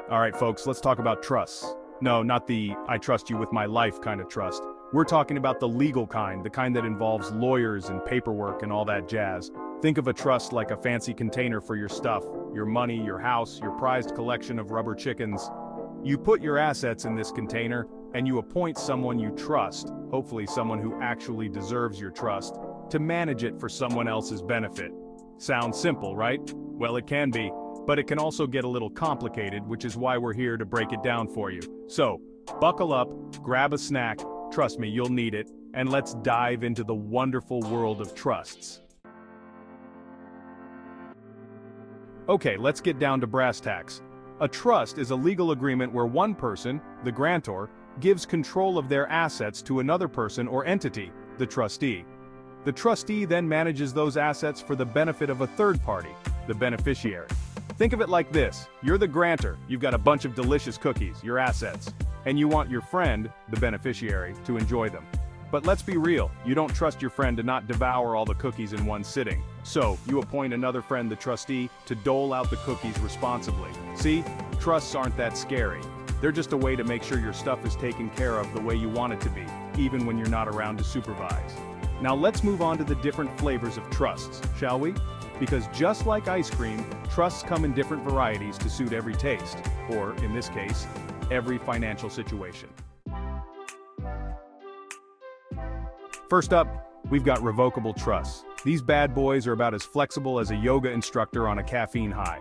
All right, folks, let's talk about trusts. No, not the I trust you with my life kind of trust. We're talking about the legal kind, the kind that involves lawyers and paperwork and all that jazz. Think of a trust like a fancy container for your stuff, your money, your house, your prized collection of rubber chickens. You put your assets in this container, and you appoint someone you trust, hopefully someone who actually deserves your trust, to manage it for someone else's benefit. Sounds simple, right? Well, it can be. But it can also get a little complicated, which is why we're here to break it down for you. So, buckle up, grab a snack, trust me, you'll need it, and let's dive into the wonderful world of trusts. Okay, let's get down to brass tacks. A trust is a legal agreement where one person, the grantor, gives control of their assets to another person or entity, the trustee. The trustee then manages those assets for the benefit of a third party, the beneficiary. Think of it like this: you're the grantor, you've got a bunch of delicious cookies, your assets, and you want your friend, the beneficiary, to enjoy them. But let's be real, you don't trust your friend to not devour all the cookies in one sitting. So, you appoint another friend, the trustee, to dole out the cookies responsibly. See, trusts aren't that scary. They're just a way to make sure your stuff is taken care of the way you want it to be, even when you're not around to supervise. Now let's move on to the different flavors of trusts, shall we? Because just like ice cream, trusts come in different varieties to suit every taste, or, in this case, every financial situation. First up, we've got revocable trusts. These bad boys are about as flexible as a yoga instructor on a caffeine high.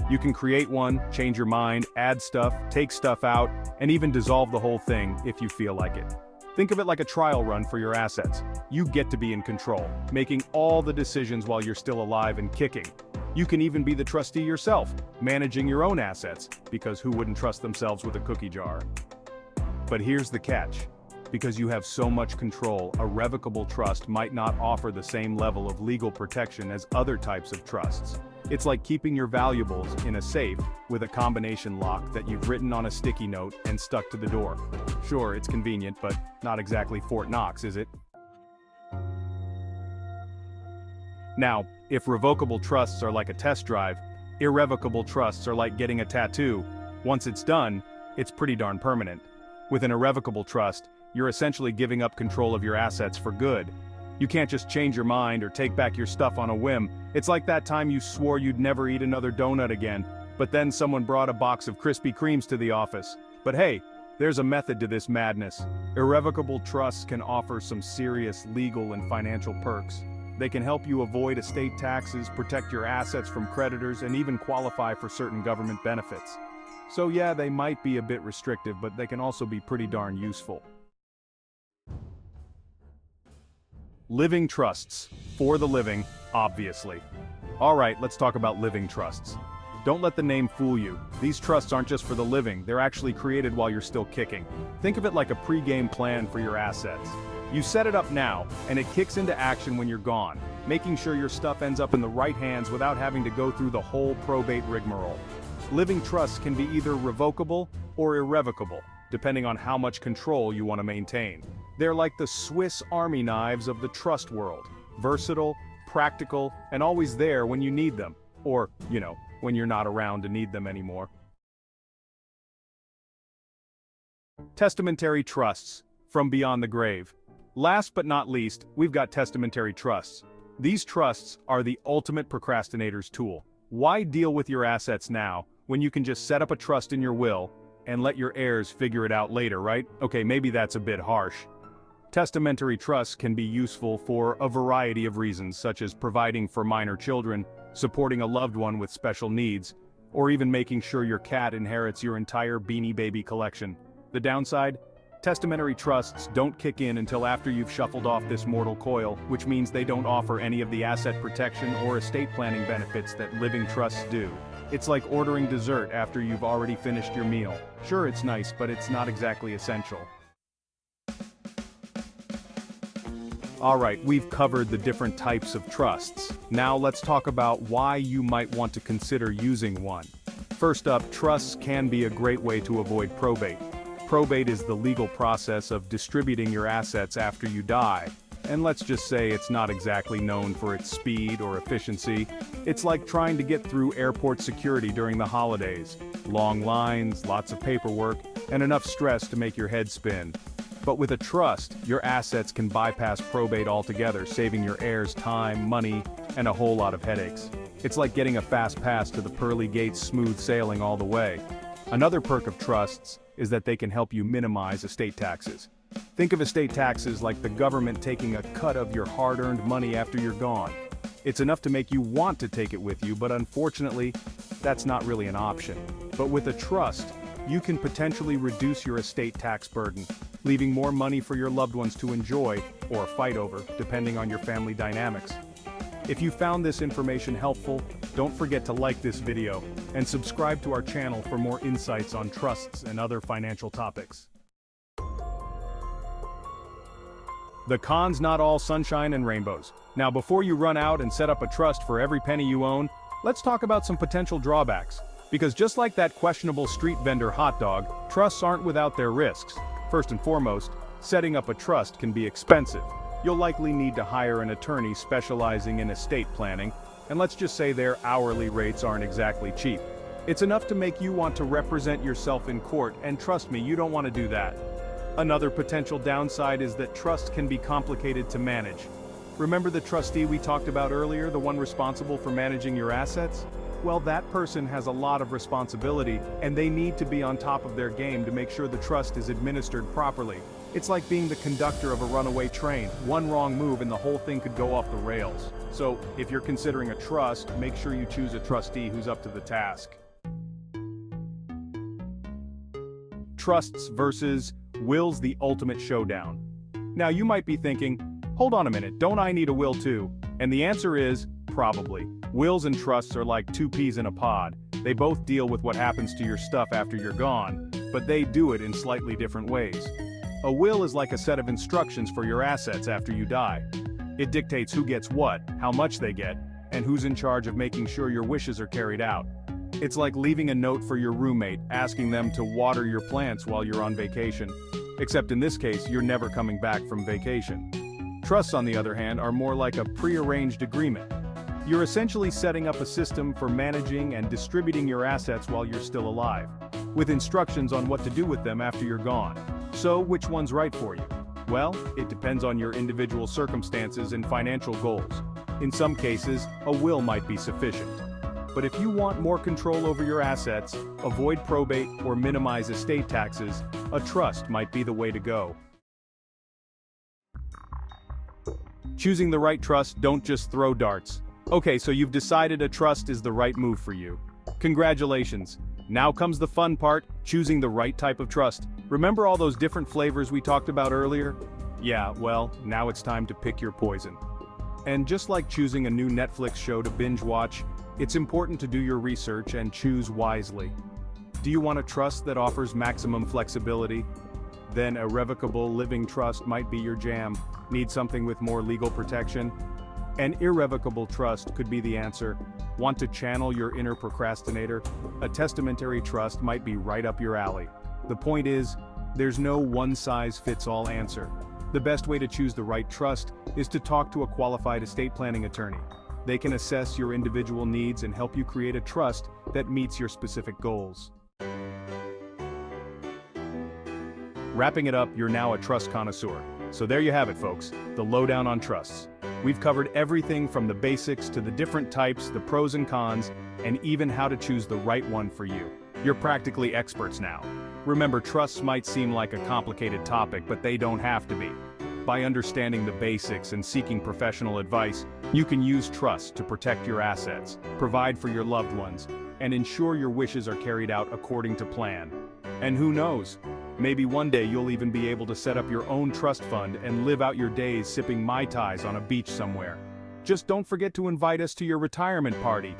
You can create one, change your mind, add stuff, take stuff out, and even dissolve the whole thing if you feel like it. Think of it like a trial run for your assets. You get to be in control, making all the decisions while you're still alive and kicking. You can even be the trustee yourself, managing your own assets, because who wouldn't trust themselves with a cookie jar? But here's the catch. Because you have so much control, a revocable trust might not offer the same level of legal protection as other types of trusts. It's like keeping your valuables in a safe with a combination lock that you've written on a sticky note and stuck to the door. Sure, it's convenient, but not exactly Fort Knox, is it? Now, if revocable trusts are like a test drive, irrevocable trusts are like getting a tattoo. Once it's done, it's pretty darn permanent. With an irrevocable trust, you're essentially giving up control of your assets for good. You can't just change your mind or take back your stuff on a whim. It's like that time you swore you'd never eat another donut again, but then someone brought a box of Krispy Kremes to the office. But hey, there's a method to this madness. Irrevocable trusts can offer some serious legal and financial perks. They can help you avoid estate taxes, protect your assets from creditors, and even qualify for certain government benefits. So yeah, they might be a bit restrictive, but they can also be pretty darn useful. Living trusts. For the living, obviously. Alright, let's talk about living trusts. Don't let the name fool you. These trusts aren't just for the living, they're actually created while you're still kicking. Think of it like a pre-game plan for your assets. You set it up now, and it kicks into action when you're gone, making sure your stuff ends up in the right hands without having to go through the whole probate rigmarole. Living trusts can be either revocable or irrevocable, depending on how much control you want to maintain. They're like the Swiss Army knives of the trust world. Versatile, practical, and always there when you need them. Or, when you're not around to need them anymore. Testamentary trusts, from beyond the grave. Last but not least, we've got testamentary trusts. These trusts are the ultimate procrastinator's tool. Why deal with your assets now, when you can just set up a trust in your will, and let your heirs figure it out later, right? Okay, maybe that's a bit harsh. Testamentary trusts can be useful for a variety of reasons, such as providing for minor children, supporting a loved one with special needs, or even making sure your cat inherits your entire Beanie Baby collection. The downside? Testamentary trusts don't kick in until after you've shuffled off this mortal coil, which means they don't offer any of the asset protection or estate planning benefits that living trusts do. It's like ordering dessert after you've already finished your meal. Sure, it's nice, but it's not exactly essential. Alright, we've covered the different types of trusts. Now let's talk about why you might want to consider using one. First up, trusts can be a great way to avoid probate. Probate is the legal process of distributing your assets after you die. And let's just say it's not exactly known for its speed or efficiency. It's like trying to get through airport security during the holidays. Long lines, lots of paperwork, and enough stress to make your head spin. But with a trust, your assets can bypass probate altogether, saving your heirs time, money, and a whole lot of headaches. It's like getting a fast pass to the pearly gates, smooth sailing all the way. Another perk of trusts is that they can help you minimize estate taxes. Think of estate taxes like the government taking a cut of your hard-earned money after you're gone. It's enough to make you want to take it with you, but unfortunately, that's not really an option. But with a trust, you can potentially reduce your estate tax burden, leaving more money for your loved ones to enjoy or fight over, depending on your family dynamics. If you found this information helpful, don't forget to like this video and subscribe to our channel for more insights on trusts and other financial topics. The cons, not all sunshine and rainbows. Now, before you run out and set up a trust for every penny you own, let's talk about some potential drawbacks. Because just like that questionable street vendor hot dog, trusts aren't without their risks. First and foremost, setting up a trust can be expensive. You'll likely need to hire an attorney specializing in estate planning, and let's just say their hourly rates aren't exactly cheap. It's enough to make you want to represent yourself in court, and trust me, you don't want to do that. Another potential downside is that trust can be complicated to manage. Remember the trustee we talked about earlier, the one responsible for managing your assets? Well, that person has a lot of responsibility, and they need to be on top of their game to make sure the trust is administered properly. It's like being the conductor of a runaway train. One wrong move and the whole thing could go off the rails. So, if you're considering a trust, make sure you choose a trustee who's up to the task. Trusts versus wills, the ultimate showdown. Now you might be thinking, hold on a minute, don't I need a will too? And the answer is, probably. Wills and trusts are like two peas in a pod. They both deal with what happens to your stuff after you're gone, but they do it in slightly different ways. A will is like a set of instructions for your assets after you die. It dictates who gets what, how much they get, and who's in charge of making sure your wishes are carried out. It's like leaving a note for your roommate, asking them to water your plants while you're on vacation. Except in this case, you're never coming back from vacation. Trusts, on the other hand, are more like a pre-arranged agreement. You're essentially setting up a system for managing and distributing your assets while you're still alive, with instructions on what to do with them after you're gone. So, which one's right for you? Well, it depends on your individual circumstances and financial goals. In some cases, a will might be sufficient. But if you want more control over your assets, avoid probate, or minimize estate taxes, a trust might be the way to go. Choosing the right trust, don't just throw darts. Okay, so you've decided a trust is the right move for you. Congratulations. Now comes the fun part, choosing the right type of trust. Remember all those different flavors we talked about earlier? Yeah, well, now it's time to pick your poison. And just like choosing a new Netflix show to binge watch, it's important to do your research and choose wisely. Do you want a trust that offers maximum flexibility? Then irrevocable living trust might be your jam. Need something with more legal protection? An irrevocable trust could be the answer. Want to channel your inner procrastinator? A testamentary trust might be right up your alley. The point is, there's no one-size-fits-all answer. The best way to choose the right trust is to talk to a qualified estate planning attorney. They can assess your individual needs and help you create a trust that meets your specific goals. Wrapping it up, you're now a trust connoisseur. So there you have it, folks, the lowdown on trusts. We've covered everything from the basics to the different types, the pros and cons, and even how to choose the right one for you. You're practically experts now. Remember, trusts might seem like a complicated topic, but they don't have to be. By understanding the basics and seeking professional advice, you can use trusts to protect your assets, provide for your loved ones, and ensure your wishes are carried out according to plan. And who knows? Maybe one day you'll even be able to set up your own trust fund and live out your days sipping Mai Tais on a beach somewhere. Just don't forget to invite us to your retirement party.